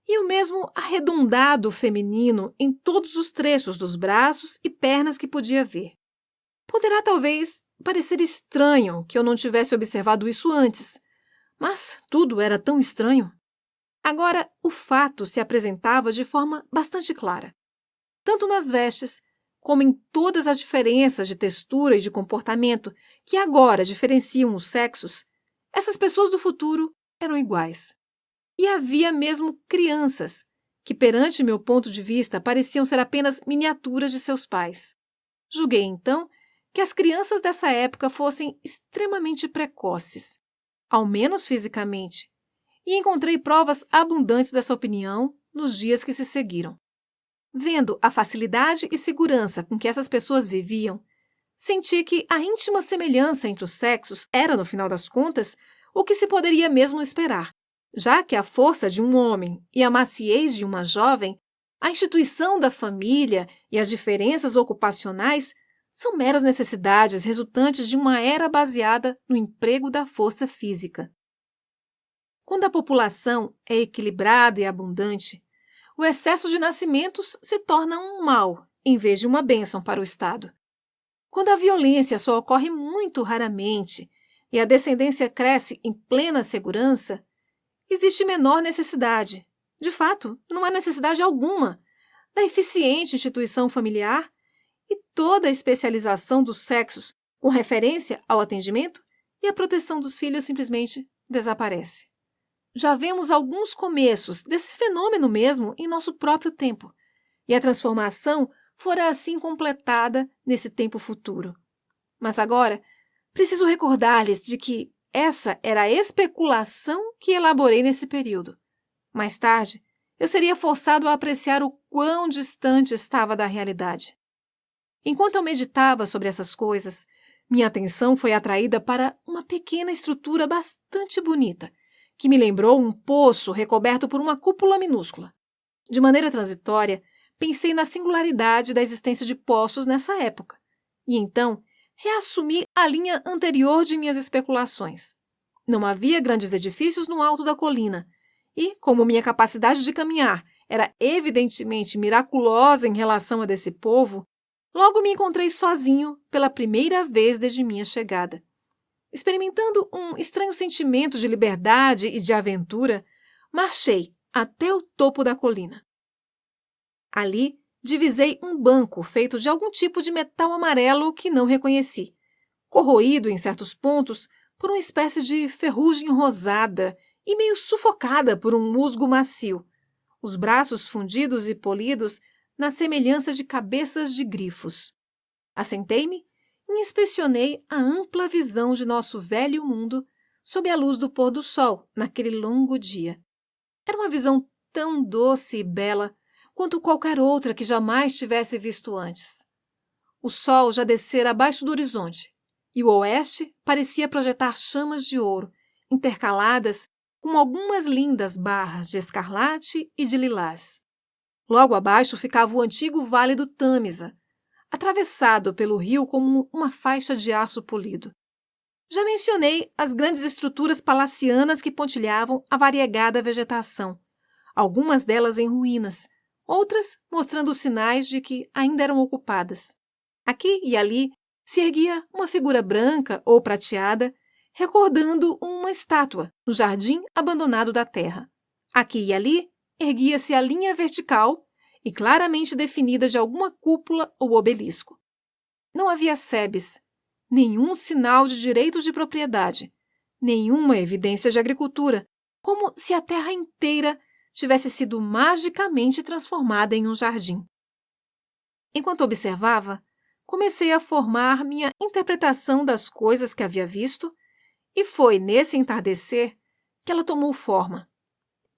e o mesmo arredondado feminino em todos os trechos dos braços e pernas que podia ver. Poderá talvez parecer estranho que eu não tivesse observado isso antes, mas tudo era tão estranho. Agora, o fato se apresentava de forma bastante clara, tanto nas vestes, como em todas as diferenças de textura e de comportamento que agora diferenciam os sexos. Essas pessoas do futuro eram iguais. E havia mesmo crianças, que perante meu ponto de vista pareciam ser apenas miniaturas de seus pais. Julguei, então, que as crianças dessa época fossem extremamente precoces, ao menos fisicamente, e encontrei provas abundantes dessa opinião nos dias que se seguiram. Vendo a facilidade e segurança com que essas pessoas viviam, senti que a íntima semelhança entre os sexos era, no final das contas, o que se poderia mesmo esperar, já que a força de um homem e a maciez de uma jovem, a instituição da família e as diferenças ocupacionais são meras necessidades resultantes de uma era baseada no emprego da força física. Quando a população é equilibrada e abundante, o excesso de nascimentos se torna um mal, em vez de uma bênção para o Estado. Quando a violência só ocorre muito raramente e a descendência cresce em plena segurança, existe menor necessidade, de fato, não há necessidade alguma, da eficiente instituição familiar e toda a especialização dos sexos com referência ao atendimento e à proteção dos filhos simplesmente desaparece. já vemos alguns começos desse fenômeno mesmo em nosso próprio tempo, e a transformação fora assim completada nesse tempo futuro. Mas agora, preciso recordar-lhes de que essa era a especulação que elaborei nesse período. Mais tarde, eu seria forçado a apreciar o quão distante estava da realidade. Enquanto eu meditava sobre essas coisas, minha atenção foi atraída para uma pequena estrutura bastante bonita, que me lembrou um poço recoberto por uma cúpula minúscula. De maneira transitória, pensei na singularidade da existência de poços nessa época, e então reassumi a linha anterior de minhas especulações. Não havia grandes edifícios no alto da colina, e, como minha capacidade de caminhar era evidentemente miraculosa em relação a desse povo, logo me encontrei sozinho pela primeira vez desde minha chegada. Experimentando um estranho sentimento de liberdade e de aventura, marchei até o topo da colina. Ali, divisei um banco feito de algum tipo de metal amarelo que não reconheci, corroído em certos pontos por uma espécie de ferrugem rosada e meio sufocada por um musgo macio, os braços fundidos e polidos na semelhança de cabeças de grifos. Assentei-me e inspecionei a ampla visão de nosso velho mundo sob a luz do pôr do sol naquele longo dia. Era uma visão tão doce e bela quanto qualquer outra que jamais tivesse visto antes. O sol já descera abaixo do horizonte, e o oeste parecia projetar chamas de ouro, intercaladas com algumas lindas barras de escarlate e de lilás. Logo abaixo ficava o antigo vale do Tâmisa, atravessado pelo rio como uma faixa de aço polido. Já mencionei as grandes estruturas palacianas que pontilhavam a variegada vegetação, algumas delas em ruínas, outras mostrando sinais de que ainda eram ocupadas. Aqui e ali se erguia uma figura branca ou prateada, recordando uma estátua no jardim abandonado da terra. Aqui e ali erguia-se a linha vertical e claramente definida de alguma cúpula ou obelisco. Não havia sebes, nenhum sinal de direitos de propriedade, nenhuma evidência de agricultura, como se a terra inteira tivesse sido magicamente transformada em um jardim. Enquanto observava, comecei a formar minha interpretação das coisas que havia visto, e foi nesse entardecer que ela tomou forma.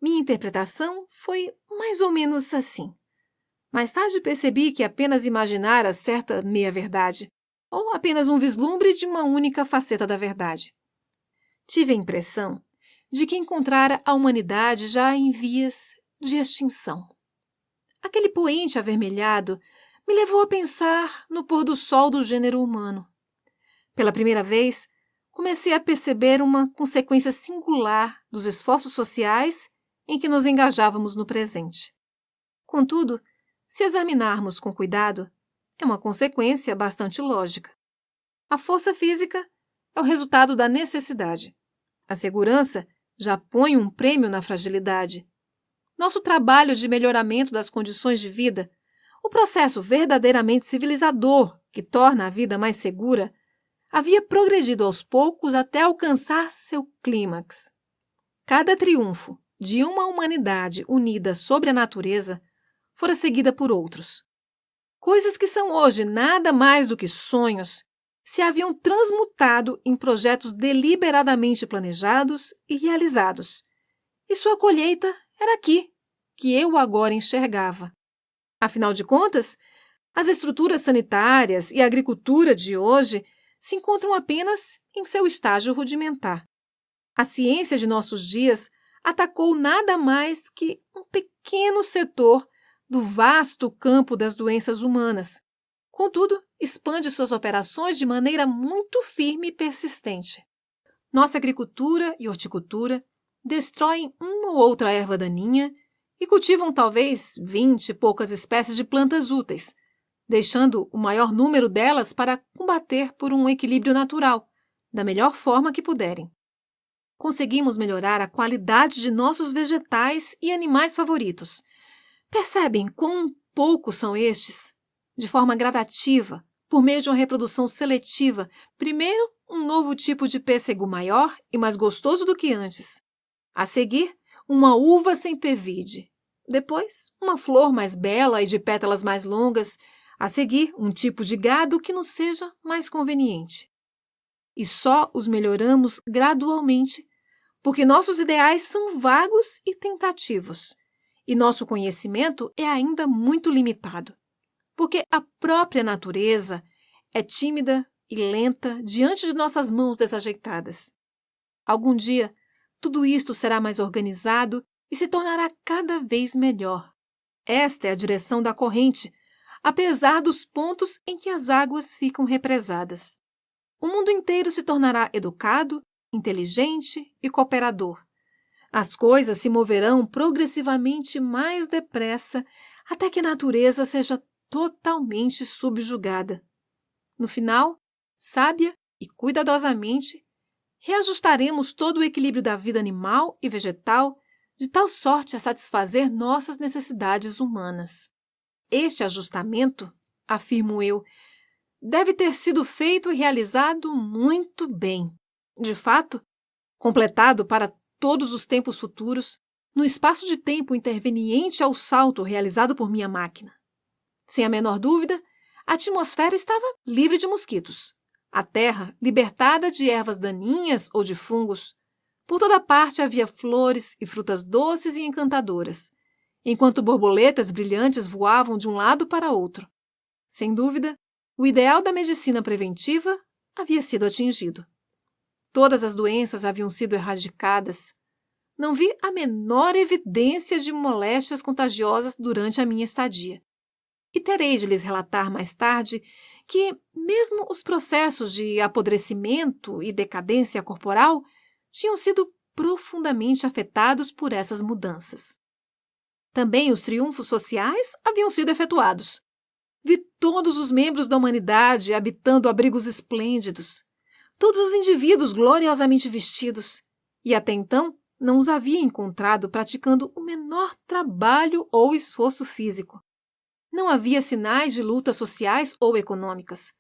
Minha interpretação foi mais ou menos assim. Mais tarde percebi que apenas imaginara certa meia-verdade, ou apenas um vislumbre de uma única faceta da verdade. Tive a impressão de que encontrara a humanidade já em vias de extinção. Aquele poente avermelhado me levou a pensar no pôr do sol do gênero humano. Pela primeira vez, comecei a perceber uma consequência singular dos esforços sociais em que nos engajávamos no presente. Contudo, se examinarmos com cuidado, é uma consequência bastante lógica. A força física é o resultado da necessidade. A segurança já põe um prêmio na fragilidade. Nosso trabalho de melhoramento das condições de vida, o processo verdadeiramente civilizador que torna a vida mais segura, havia progredido aos poucos até alcançar seu clímax. Cada triunfo de uma humanidade unida sobre a natureza fora seguida por outros. Coisas que são hoje nada mais do que sonhos se haviam transmutado em projetos deliberadamente planejados e realizados. E sua colheita era aqui, que eu agora enxergava. Afinal de contas, as estruturas sanitárias e a agricultura de hoje se encontram apenas em seu estágio rudimentar. A ciência de nossos dias atacou nada mais que um pequeno setor do vasto campo das doenças humanas. Contudo, expande suas operações de maneira muito firme e persistente. Nossa agricultura e horticultura destroem uma ou outra erva daninha e cultivam talvez 20 e poucas espécies de plantas úteis, deixando o maior número delas para combater por um equilíbrio natural, da melhor forma que puderem. Conseguimos melhorar a qualidade de nossos vegetais e animais favoritos. Percebem quão poucos são estes? De forma gradativa, por meio de uma reprodução seletiva, primeiro um novo tipo de pêssego maior e mais gostoso do que antes. A seguir, uma uva sem pevide. Depois, uma flor mais bela e de pétalas mais longas. A seguir, um tipo de gado que nos seja mais conveniente. E só os melhoramos gradualmente, porque nossos ideais são vagos e tentativos, e nosso conhecimento é ainda muito limitado, porque a própria natureza é tímida e lenta diante de nossas mãos desajeitadas. Algum dia, tudo isto será mais organizado e se tornará cada vez melhor. Esta é a direção da corrente, apesar dos pontos em que as águas ficam represadas. O mundo inteiro se tornará educado, inteligente e cooperador. As coisas se moverão progressivamente mais depressa até que a natureza seja totalmente subjugada. No final, sábia e cuidadosamente, reajustaremos todo o equilíbrio da vida animal e vegetal de tal sorte a satisfazer nossas necessidades humanas. Este ajustamento, afirmo eu, deve ter sido feito e realizado muito bem. De fato, completado para todos os tempos futuros, no espaço de tempo interveniente ao salto realizado por minha máquina. Sem a menor dúvida, a atmosfera estava livre de mosquitos, a terra libertada de ervas daninhas ou de fungos. Por toda parte havia flores e frutas doces e encantadoras, enquanto borboletas brilhantes voavam de um lado para outro. Sem dúvida, o ideal da medicina preventiva havia sido atingido. Todas as doenças haviam sido erradicadas. Não vi a menor evidência de moléstias contagiosas durante a minha estadia. E terei de lhes relatar mais tarde que, mesmo os processos de apodrecimento e decadência corporal tinham sido profundamente afetados por essas mudanças. Também os triunfos sociais haviam sido efetuados. Vi todos os membros da humanidade habitando abrigos esplêndidos, todos os indivíduos gloriosamente vestidos, e até então não os havia encontrado praticando o menor trabalho ou esforço físico. Não havia sinais de lutas sociais ou econômicas.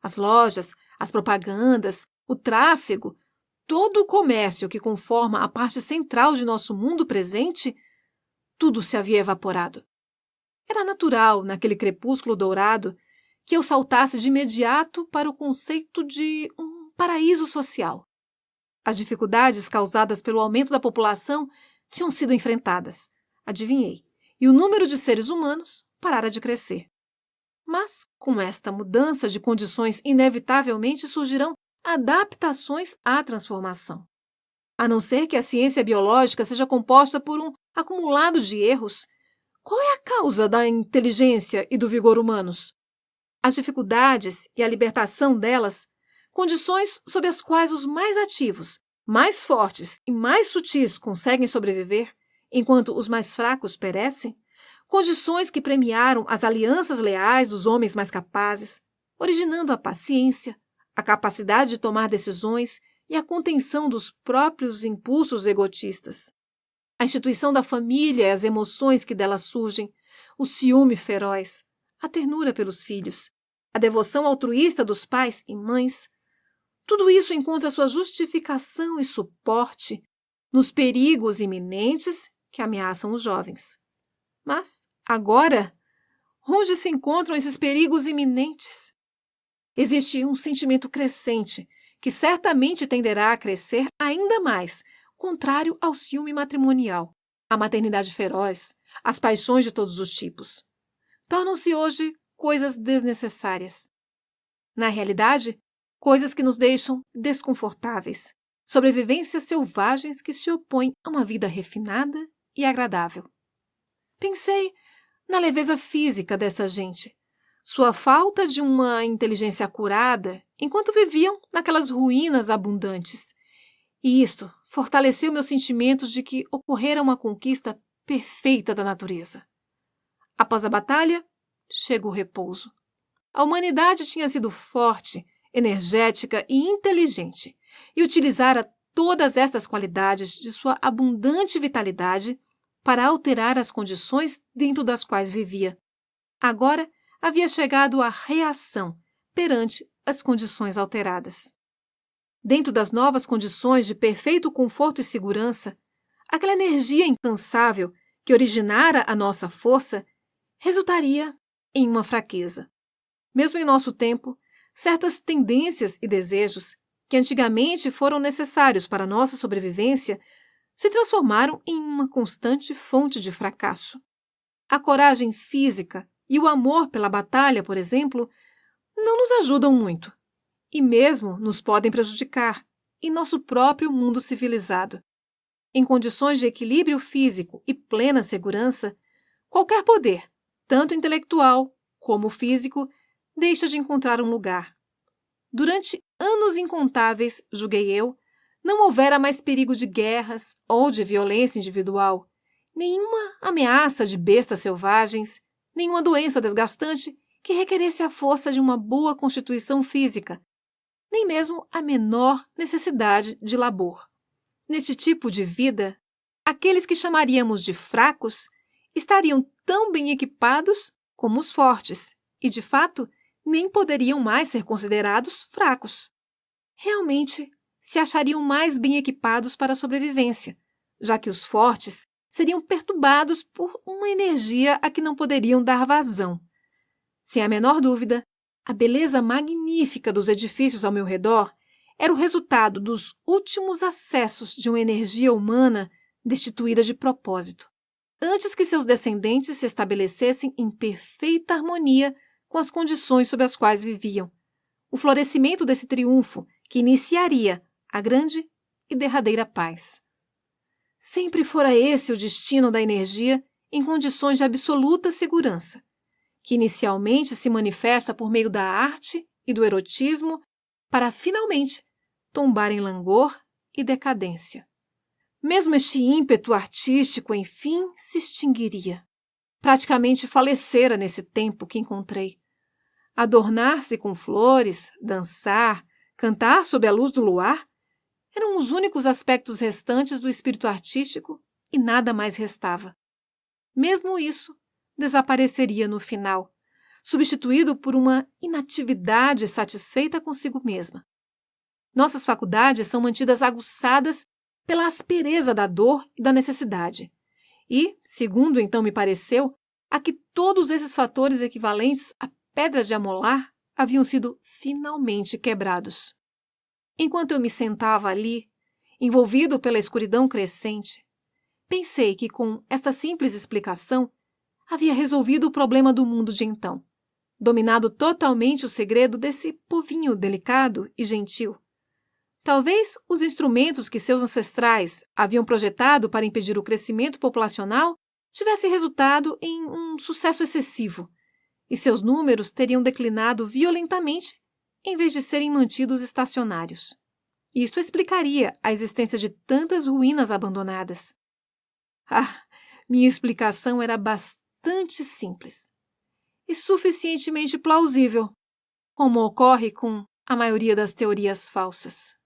As lojas, as propagandas, o tráfego, todo o comércio que conforma a parte central de nosso mundo presente, tudo se havia evaporado. Era natural, naquele crepúsculo dourado, que eu saltasse de imediato para o conceito de um paraíso social. As dificuldades causadas pelo aumento da população tinham sido enfrentadas, adivinhei, e o número de seres humanos parara de crescer. Mas, com esta mudança de condições, inevitavelmente surgirão adaptações à transformação. A não ser que a ciência biológica seja composta por um acumulado de erros, qual é a causa da inteligência e do vigor humanos? As dificuldades e a libertação delas, condições sob as quais os mais ativos, mais fortes e mais sutis conseguem sobreviver, enquanto os mais fracos perecem, condições que premiaram as alianças leais dos homens mais capazes, originando a paciência, a capacidade de tomar decisões e a contenção dos próprios impulsos egotistas. A instituição da família e as emoções que dela surgem, o ciúme feroz, a ternura pelos filhos, a devoção altruísta dos pais e mães, tudo isso encontra sua justificação e suporte nos perigos iminentes que ameaçam os jovens. Mas, agora, onde se encontram esses perigos iminentes? Existe um sentimento crescente, que certamente tenderá a crescer ainda mais, contrário ao ciúme matrimonial, à maternidade feroz, às paixões de todos os tipos. Tornam-se hoje coisas desnecessárias. Na realidade, coisas que nos deixam desconfortáveis, sobrevivências selvagens que se opõem a uma vida refinada e agradável. Pensei na leveza física dessa gente, sua falta de uma inteligência curada enquanto viviam naquelas ruínas abundantes. E isto fortaleceu meus sentimentos de que ocorrera uma conquista perfeita da natureza. Após a batalha, chega o repouso. A humanidade tinha sido forte, energética e inteligente, e utilizara todas estas qualidades de sua abundante vitalidade para alterar as condições dentro das quais vivia. Agora havia chegado a reação perante as condições alteradas. Dentro das novas condições de perfeito conforto e segurança, aquela energia incansável que originara a nossa força, resultaria em uma fraqueza. Mesmo em nosso tempo, certas tendências e desejos que antigamente foram necessários para nossa sobrevivência se transformaram em uma constante fonte de fracasso. A coragem física e o amor pela batalha, por exemplo, não nos ajudam muito e mesmo nos podem prejudicar em nosso próprio mundo civilizado. Em condições de equilíbrio físico e plena segurança, qualquer poder, tanto intelectual como físico, deixa de encontrar um lugar. Durante anos incontáveis, julguei eu, não houvera mais perigo de guerras ou de violência individual, nenhuma ameaça de bestas selvagens, nenhuma doença desgastante que requeresse a força de uma boa constituição física, nem mesmo a menor necessidade de labor. Neste tipo de vida, aqueles que chamaríamos de fracos estariam tão bem equipados como os fortes e, de fato, nem poderiam mais ser considerados fracos. Realmente, se achariam mais bem equipados para a sobrevivência, já que os fortes seriam perturbados por uma energia a que não poderiam dar vazão. Sem a menor dúvida, a beleza magnífica dos edifícios ao meu redor era o resultado dos últimos acessos de uma energia humana destituída de propósito, antes que seus descendentes se estabelecessem em perfeita harmonia com as condições sob as quais viviam. O florescimento desse triunfo que iniciaria a grande e derradeira paz. Sempre fora esse o destino da energia em condições de absoluta segurança, que inicialmente se manifesta por meio da arte e do erotismo para, finalmente, tombar em langor e decadência. Mesmo este ímpeto artístico, enfim, se extinguiria. Praticamente falecera nesse tempo que encontrei. Adornar-se com flores, dançar, cantar sob a luz do luar eram os únicos aspectos restantes do espírito artístico e nada mais restava. Mesmo isso desapareceria no final, substituído por uma inatividade satisfeita consigo mesma. Nossas faculdades são mantidas aguçadas pela aspereza da dor e da necessidade. E, segundo então me pareceu, a que todos esses fatores equivalentes a pedras de amolar haviam sido finalmente quebrados. Enquanto eu me sentava ali, envolvido pela escuridão crescente, pensei que com esta simples explicação havia resolvido o problema do mundo de então, dominado totalmente o segredo desse povinho delicado e gentil. Talvez os instrumentos que seus ancestrais haviam projetado para impedir o crescimento populacional tivessem resultado em um sucesso excessivo, e seus números teriam declinado violentamente em vez de serem mantidos estacionários. Isso explicaria a existência de tantas ruínas abandonadas. Minha explicação era bastante simples e suficientemente plausível, como ocorre com a maioria das teorias falsas.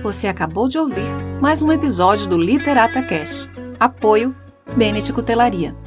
Você acabou de ouvir mais um episódio do Literata Cast. Apoio Bene Cutelaria.